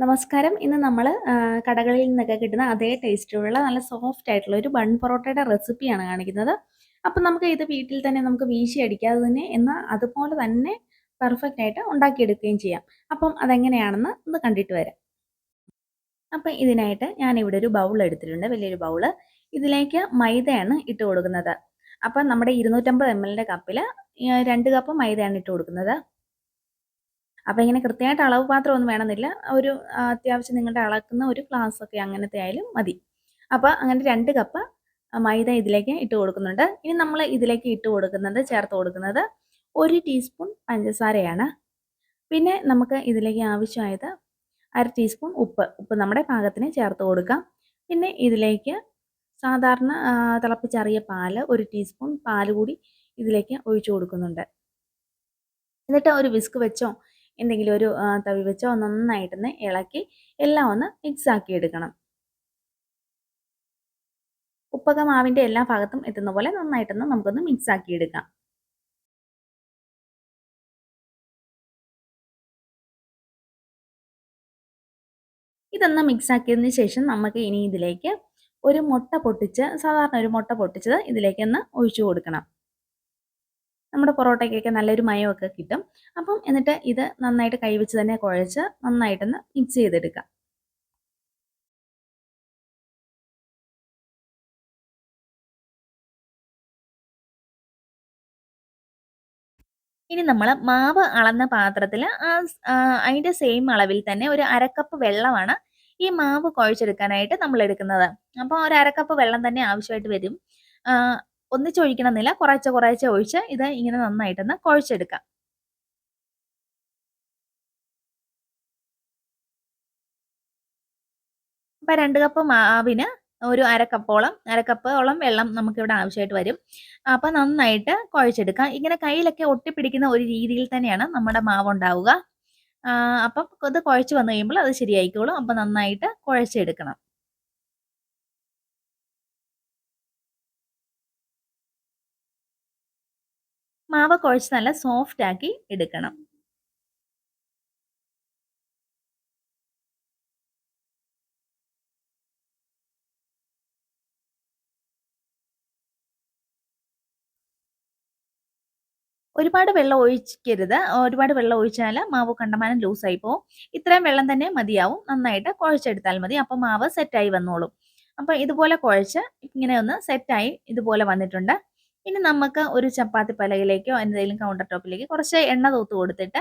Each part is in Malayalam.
നമസ്കാരം. ഇന്ന് നമ്മള് കടകളിൽ നിന്നൊക്കെ കിട്ടുന്ന അതേ ടേസ്റ്റിലുള്ള നല്ല സോഫ്റ്റ് ആയിട്ടുള്ള ഒരു ബൺ പൊറോട്ടയുടെ റെസിപ്പിയാണ് കാണിക്കുന്നത്. അപ്പം നമുക്ക് ഇത് വീട്ടിൽ തന്നെ നമുക്ക് വീശി അടിക്കാതെ തന്നെ എന്നാൽ അതുപോലെ തന്നെ പെർഫെക്റ്റ് ആയിട്ട് ഉണ്ടാക്കിയെടുക്കുകയും ചെയ്യാം. അപ്പം അതെങ്ങനെയാണെന്ന് ഒന്ന് കണ്ടിട്ട് വരാം. അപ്പം ഇതിനായിട്ട് ഞാനിവിടെ ഒരു ബൗൾ എടുത്തിട്ടുണ്ട്, വലിയൊരു ബൗള്. ഇതിലേക്ക് മൈദയാണ് ഇട്ട് കൊടുക്കുന്നത്. അപ്പം നമ്മുടെ 250 ml കപ്പിൽ 2 കപ്പ് മൈദയാണ് ഇട്ട് കൊടുക്കുന്നത്. അപ്പോൾ ഇങ്ങനെ കൃത്യമായിട്ട് അളവ് പാത്രം ഒന്നും വേണമെന്നില്ല. ഒരു അത്യാവശ്യം നിങ്ങളുടെ അളക്കുന്ന ഒരു ഗ്ലാസ്സൊക്കെ അങ്ങനത്തെ ആയാലും മതി. അപ്പോൾ അങ്ങനെ 2 കപ്പ് മൈദ ഇതിലേക്ക് ഇട്ട് കൊടുക്കുന്നുണ്ട്. ഇനി നമ്മൾ ഇതിലേക്ക് ചേർത്ത് കൊടുക്കുന്നത് 1 ടീസ്പൂൺ പഞ്ചസാരയാണ്. പിന്നെ നമുക്ക് ഇതിലേക്ക് ആവശ്യമായത് 1/2 ടീസ്പൂൺ ഉപ്പ്. ഉപ്പ് നമ്മുടെ പാകത്തിന് ചേർത്ത് കൊടുക്കാം. പിന്നെ ഇതിലേക്ക് സാധാരണ തിളപ്പിച്ചാറിയ പാല് 1 ടീസ്പൂൺ പാല് കൂടി ഇതിലേക്ക് ഒഴിച്ചു കൊടുക്കുന്നുണ്ട്. എന്നിട്ട് ഒരു വിസ്ക് വെച്ചോ എന്തെങ്കിലും ഒരു തവി വെച്ചോ നന്നായിട്ടൊന്ന് ഇളക്കി എല്ലാം ഒന്ന് മിക്സ് ആക്കി എടുക്കണം. ഉപ്പൊക്കെ മാവിൻ്റെ എല്ലാ ഭാഗത്തും എത്തുന്ന പോലെ നന്നായിട്ടൊന്ന് നമുക്കൊന്ന് മിക്സ് ആക്കി എടുക്കാം. ഇതൊന്ന് മിക്സ് ആക്കിയതിന് ശേഷം നമുക്ക് ഇനി ഇതിലേക്ക് ഒരു മുട്ട പൊട്ടിച്ച് സാധാരണ ഒരു മുട്ട പൊട്ടിച്ചത് ഇതിലേക്കൊന്ന് ഒഴിച്ചു കൊടുക്കണം. നമ്മുടെ പൊറോട്ടയ്ക്കൊക്കെ നല്ലൊരു മയമൊക്കെ കിട്ടും. അപ്പം എന്നിട്ട് ഇത് നന്നായിട്ട് കൈവച്ച് തന്നെ കുഴച്ച് നന്നായിട്ടൊന്ന് മിക്സ് ചെയ്തെടുക്കാം. ഇനി നമ്മൾ മാവ് അളന്ന പാത്രത്തിൽ അതിൻ്റെ സെയിം അളവിൽ തന്നെ ഒരു 1/2 കപ്പ് വെള്ളമാണ് ഈ മാവ് കുഴച്ചെടുക്കാനായിട്ട് നമ്മൾ എടുക്കുന്നത്. അപ്പോൾ ഒരു 1/2 കപ്പ് വെള്ളം തന്നെ ആവശ്യമായിട്ട് വരും. ഒന്നിച്ചൊഴിക്കണമെന്നില്ല, കുറേശ്ശെ കുറേശ്ശെ ഒഴിച്ച് ഇത് ഇങ്ങനെ നന്നായിട്ടൊന്ന് കുഴച്ചെടുക്കാം. അപ്പോൾ 2 കപ്പ് മാവിന് ഒരു 1/2 കപ്പോളം വെള്ളം നമുക്കിവിടെ ആവശ്യമായിട്ട് വരും. അപ്പോൾ നന്നായിട്ട് കുഴച്ചെടുക്കാം. ഇങ്ങനെ കയ്യിലൊക്കെ ഒട്ടിപ്പിടിക്കുന്ന ഒരു രീതിയിൽ തന്നെയാണ് നമ്മുടെ മാവ് ഉണ്ടാവുക. അപ്പം ഇത് കുഴച്ച് വന്നു കഴിയുമ്പോൾ അത് ശരിയായിക്കോളും. അപ്പോൾ നന്നായിട്ട് കുഴച്ചെടുക്കണം. മാവ് കുഴച്ച് നല്ല സോഫ്റ്റ് ആക്കി എടുക്കണം. ഒരുപാട് വെള്ളം ഒഴിക്കരുത്. ഒരുപാട് വെള്ളം ഒഴിച്ചാൽ മാവ് കണ്ടമാനം ലൂസായി പോവും. ഇത്രയും വെള്ളം തന്നെ മതിയാവും. നന്നായിട്ട് കുഴച്ചെടുത്താൽ മതി. അപ്പോൾ മാവ് സെറ്റായി വന്നോളും. അപ്പോൾ ഇതുപോലെ കുഴച്ച് ഇങ്ങനെ ഒന്ന് സെറ്റായി ഇതുപോലെ വന്നിട്ടുണ്ട്. ഇനി നമുക്ക് ഒരു ചപ്പാത്തി പലകയിലേക്കോ എന്തെങ്കിലും കൗണ്ടർ ടോപ്പിലേക്ക് കുറച്ച് എണ്ണ തൂത്ത് കൊടുത്തിട്ട്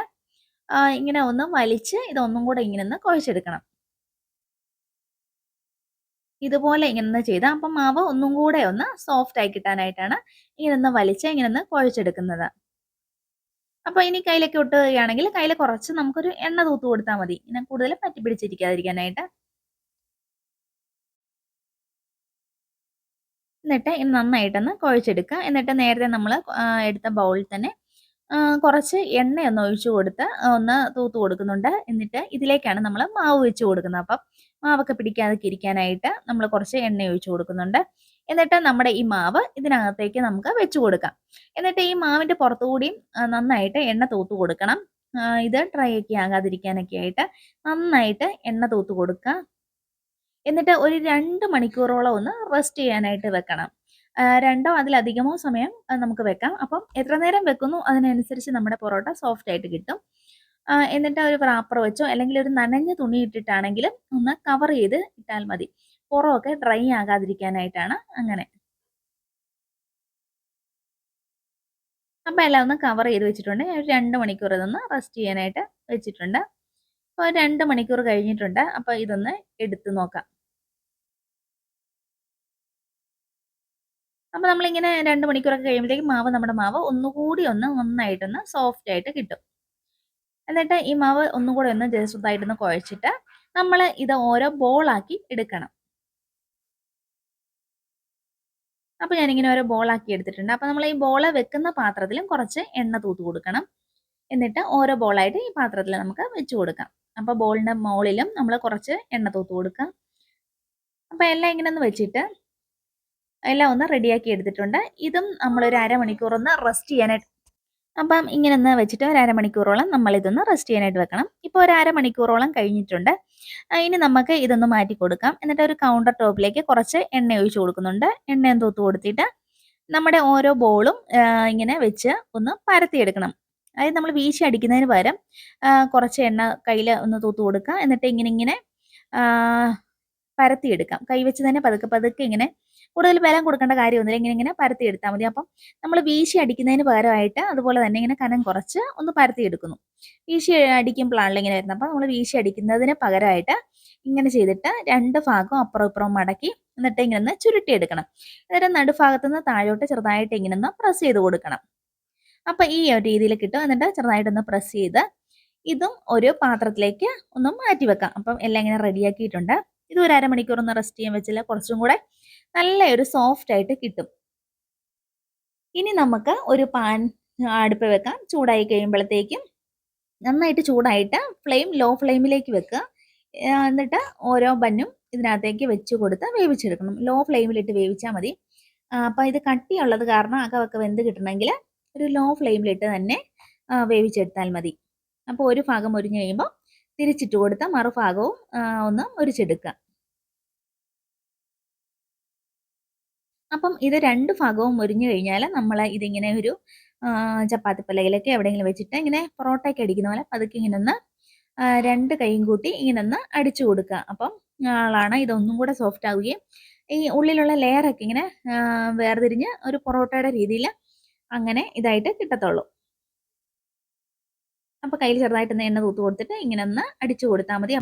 ഇങ്ങനെ ഒന്ന് വലിച്ച് ഇതൊന്നും കൂടെ ഇങ്ങനെ ഒന്ന് കുഴച്ചെടുക്കണം. ഇതുപോലെ ഇങ്ങനെ ഒന്ന് ചെയ്താൽ അപ്പം മാവ് ഒന്നും കൂടെ ഒന്ന് സോഫ്റ്റ് ആയി കിട്ടാനായിട്ടാണ് ഇങ്ങനെ ഒന്ന് വലിച്ച് ഇങ്ങനെ ഒന്ന് കുഴച്ചെടുക്കുന്നത്. അപ്പോൾ ഇനി കയ്യിലൊക്കെ ഒട്ടുകയാണെങ്കിൽ കയ്യിൽ കുറച്ച് നമുക്കൊരു എണ്ണ തൂത്ത് കൊടുത്താൽ മതി. ഇങ്ങനെ കൂടുതൽ പറ്റി പിടിച്ചിരിക്കാതിരിക്കാനായിട്ട്. എന്നിട്ട് ഇത് നന്നായിട്ടൊന്ന് കുഴച്ചെടുക്കുക. എന്നിട്ട് നേരത്തെ നമ്മൾ എടുത്ത ബൗളിൽ തന്നെ കുറച്ച് എണ്ണയൊന്ന് ഒഴിച്ചു കൊടുത്ത് ഒന്ന് തൂത്ത് കൊടുക്കുന്നുണ്ട്. എന്നിട്ട് ഇതിലേക്കാണ് നമ്മൾ മാവ് വെച്ച് കൊടുക്കുന്നത്. അപ്പം മാവൊക്കെ പിടിക്കാതൊക്കെ ഇരിക്കാനായിട്ട് നമ്മൾ കുറച്ച് എണ്ണ ഒഴിച്ചു കൊടുക്കുന്നുണ്ട്. എന്നിട്ട് നമ്മുടെ ഈ മാവ് ഇതിനകത്തേക്ക് നമുക്ക് വെച്ച് കൊടുക്കാം. എന്നിട്ട് ഈ മാവിൻ്റെ പുറത്തുകൂടിയും നന്നായിട്ട് എണ്ണ തൂത്ത് കൊടുക്കണം. ഇത് ഡ്രൈ ഒക്കെ ആകാതിരിക്കാനൊക്കെ ആയിട്ട് നന്നായിട്ട് എണ്ണ തൂത്ത് കൊടുക്കുക. എന്നിട്ട് ഒരു 2 മണിക്കൂറോളം ഒന്ന് റെസ്റ്റ് ചെയ്യാനായിട്ട് വെക്കണം. 2ഓ അതിലധികമോ സമയം നമുക്ക് വെക്കാം. അപ്പം എത്ര നേരം വെക്കുന്നു അതിനനുസരിച്ച് നമ്മുടെ പൊറോട്ട സോഫ്റ്റ് ആയിട്ട് കിട്ടും. എന്നിട്ട് ഒരു റാപ്പർ വെച്ചോ അല്ലെങ്കിൽ ഒരു നനഞ്ഞ തുണി ഇട്ടിട്ടാണെങ്കിലും ഒന്ന് കവർ ചെയ്ത് ഇട്ടാൽ മതി. പുറമൊക്കെ ഡ്രൈ ആകാതിരിക്കാനായിട്ടാണ് അങ്ങനെ. അപ്പോൾ എല്ലാം ഒന്ന് കവർ ചെയ്ത് വെച്ചിട്ടുണ്ട്. ഞാൻ ഒരു 2 മണിക്കൂർ ഇതൊന്ന് റെസ്റ്റ് ചെയ്യാനായിട്ട് വെച്ചിട്ടുണ്ട്. അപ്പോൾ 2 മണിക്കൂർ കഴിഞ്ഞിട്ടുണ്ട്. അപ്പോൾ ഇതൊന്ന് എടുത്ത് നോക്കാം. അപ്പോൾ നമ്മളിങ്ങനെ 2 മണിക്കൂറൊക്കെ കഴിയുമ്പോഴത്തേക്കും നമ്മുടെ മാവ് ഒന്നുകൂടി ഒന്ന് നന്നായിട്ടൊന്ന് സോഫ്റ്റ് ആയിട്ട് കിട്ടും. എന്നിട്ട് ഈ മാവ് ഒന്നുകൂടി ഒന്ന് ചെറുതായിട്ടൊന്ന് കുഴച്ചിട്ട് നമ്മൾ ഇത് ഓരോ ബോളാക്കി എടുക്കണം. അപ്പോൾ ഞാനിങ്ങനെ ഓരോ ബോളാക്കി എടുത്തിട്ടുണ്ട്. അപ്പോൾ നമ്മൾ ഈ ബോള് വെക്കുന്ന പാത്രത്തിലും കുറച്ച് എണ്ണ തൂത്ത് കൊടുക്കണം. എന്നിട്ട് ഓരോ ബോളായിട്ട് ഈ പാത്രത്തിൽ നമുക്ക് വെച്ച് കൊടുക്കാം. അപ്പോൾ ബോളിൻ്റെ മുകളിലും നമ്മൾ കുറച്ച് എണ്ണ തൂത്ത് കൊടുക്കാം. അപ്പോൾ എല്ലാം ഇങ്ങനെ ഒന്ന് വെച്ചിട്ട് എല്ലാം ഒന്ന് റെഡിയാക്കി എടുത്തിട്ടുണ്ട്. ഇതും നമ്മളൊരു അരമണിക്കൂർ ഒന്ന് റെസ്റ്റ് ചെയ്യാനായിട്ട് അപ്പം ഇങ്ങനൊന്ന് വെച്ചിട്ട് ഒരു അരമണിക്കൂറോളം നമ്മളിതൊന്ന് റെസ്റ്റ് ചെയ്യാനായിട്ട് വെക്കണം. ഇപ്പോൾ ഒരു അരമണിക്കൂറോളം കഴിഞ്ഞിട്ടുണ്ട്. ഇനി നമുക്ക് ഇതൊന്ന് മാറ്റി കൊടുക്കാം. എന്നിട്ട് ഒരു കൗണ്ടർ ടോപ്പിലേക്ക് കുറച്ച് എണ്ണ ഒഴിച്ച് കൊടുക്കുന്നുണ്ട്. എണ്ണയും തൂത്ത് കൊടുത്തിട്ട് നമ്മുടെ ഓരോ ബോളും ഇങ്ങനെ വെച്ച് ഒന്ന് പരത്തിയെടുക്കണം. അതായത് നമ്മൾ വീശി അടിക്കുന്നതിന് പകരം കുറച്ച് എണ്ണ കയ്യിൽ ഒന്ന് തൂത്ത് കൊടുക്കുക. എന്നിട്ട് ഇങ്ങനെ പരത്തിയെടുക്കാം. കൈവച്ച് തന്നെ പതുക്കെ പതുക്കെ ഇങ്ങനെ കൂടുതൽ ബലം കൊടുക്കേണ്ട കാര്യമൊന്നുമില്ല. ഇങ്ങനെ പരത്തിയെടുത്താൽ മതി. അപ്പം നമ്മൾ വീശി അടിക്കുന്നതിന് പകരമായിട്ട് അതുപോലെ തന്നെ ഇങ്ങനെ കനം കുറച്ച് ഒന്ന് പരത്തിയെടുക്കുന്നു. വീശി അടിക്കുമ്പോഴാണല്ലോ ഇങ്ങനെ വരുന്നത്. അപ്പം നമ്മൾ വീശി അടിക്കുന്നതിന് പകരമായിട്ട് ഇങ്ങനെ ചെയ്തിട്ട് 2 ഭാഗവും അപ്പുറവും ഇപ്പുറവും മടക്കി എന്നിട്ട് ഇങ്ങനെ ഒന്ന് ചുരുട്ടിയെടുക്കണം. എന്നിട്ട് നടുഭാഗത്തു നിന്ന് താഴോട്ട് ചെറുതായിട്ട് ഇങ്ങനെ ഒന്ന് പ്രസ് ചെയ്ത് കൊടുക്കണം. അപ്പം ഈ ഒരു രീതിയിൽ കിട്ടും. എന്നിട്ട് ചെറുതായിട്ടൊന്ന് പ്രസ് ചെയ്ത് ഇതും ഒരു പാത്രത്തിലേക്ക് ഒന്ന് മാറ്റി വെക്കാം. അപ്പം എല്ലാം ഇങ്ങനെ റെഡിയാക്കിയിട്ടുണ്ട്. ഇത് ഒരു അരമണിക്കൂർ ഒന്ന് റെസ്റ്റ് ചെയ്യാൻ വെച്ചാൽ കുറച്ചും കൂടെ നല്ലൊരു സോഫ്റ്റ് ആയിട്ട് കിട്ടും. ഇനി നമുക്ക് ഒരു പാൻ അടുപ്പ് വെക്കാം. ചൂടായി കഴിയുമ്പോഴത്തേക്കും നന്നായിട്ട് ചൂടായിട്ട് ലോ ഫ്ലെയിമിലേക്ക് വെക്കുക. എന്നിട്ട് ഓരോ ബന്നും ഇതിനകത്തേക്ക് വെച്ച് കൊടുത്ത് വേവിച്ചെടുക്കണം. ലോ ഫ്ലെയിമിലിട്ട് വേവിച്ചാൽ മതി. അപ്പോൾ ഇത് കട്ടിയുള്ളത് കാരണം അകമൊക്കെ വെന്ത് കിട്ടണമെങ്കിൽ ഒരു ലോ ഫ്ലെയിമിലിട്ട് തന്നെ വേവിച്ചെടുത്താൽ മതി. അപ്പോൾ ഒരു ഭാഗം മുരിഞ്ഞ് കഴിയുമ്പോൾ തിരിച്ചിട്ട് കൊടുത്ത് മറുഭാഗവും ഒന്ന് മുരിച്ചെടുക്കുക. അപ്പം ഇത് 2 ഭാഗവും മുരിഞ്ഞു കഴിഞ്ഞാൽ നമ്മൾ ഇതിങ്ങനെ ഒരു ചപ്പാത്തിപ്പലകയിലൊക്കെ എവിടെയെങ്കിലും വെച്ചിട്ട് ഇങ്ങനെ പൊറോട്ടയൊക്കെ അടിക്കുന്ന പോലെ പതുക്കെ ഇങ്ങനെ ഒന്ന് 2 കൈയും കൂട്ടി ഇങ്ങനെ ഒന്ന് അടിച്ചു കൊടുക്കുക. അപ്പം ആളാണ് ഇതൊന്നും കൂടെ സോഫ്റ്റ് ആവുകയും ഈ ഉള്ളിലുള്ള ലെയറൊക്കെ ഇങ്ങനെ വേർതിരിഞ്ഞ് ഒരു പൊറോട്ടയുടെ രീതിയിൽ അങ്ങനെ ഇതായിട്ട് കിട്ടത്തുള്ളൂ. അപ്പോൾ കയ്യിൽ ചെറുതായിട്ടൊന്ന് എണ്ണ തൂത്ത് കൊടുത്തിട്ട് ഇങ്ങനെ ഒന്ന് അടിച്ചു കൊടുത്താൽ മതി.